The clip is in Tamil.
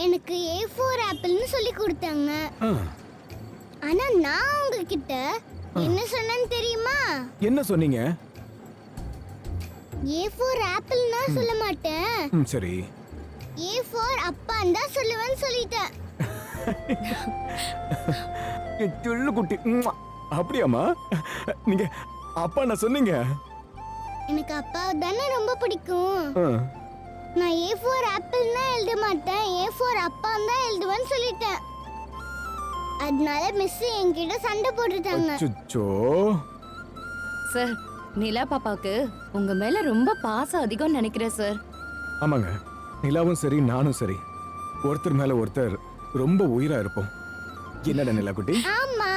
எனக்கு A4 ஆப்பிள்னு சொல்லி கொடுத்தாங்க. ஆனா நான் உங்ககிட்ட என்ன சொன்னேன்னு தெரியுமா? என்ன சொன்னீங்க? A4 ஆப்பிள்னா சொல்ல மாட்டேன். சரி. A4 அப்பான்னு தான் சொல்லுவேன்னு சொல்லிட்டேன். சொல்லு குட்டி. அப்படியாம்மா? நீங்க அப்பா நான் சொன்னீங்க. எனக்கு அப்பாவை தானே ரொம்ப பிடிக்கும். நான் A4 ஆப்பிள்னா எழுத மாட்டேன், A4 அப்பான்னு தான் எழுதுவேன்னு சொல்லிட்டேன். அதனால மிஸ் என்கிட்ட சண்டை போட்டுட்டாங்க. அச்சச்சோ. சார், நிலா பாப்பாக்கு உங்க மேல ரொம்ப பாசம் அதிகம் நினைக்கிறேன் சார். ஆமாங்க, நிலாவும் சரி நானும் சரி ஒருத்தர் மேல ஒருத்தர் ரொம்ப உயிரா இருப்போம். என்னடா நிலா குட்டி? ஆமா.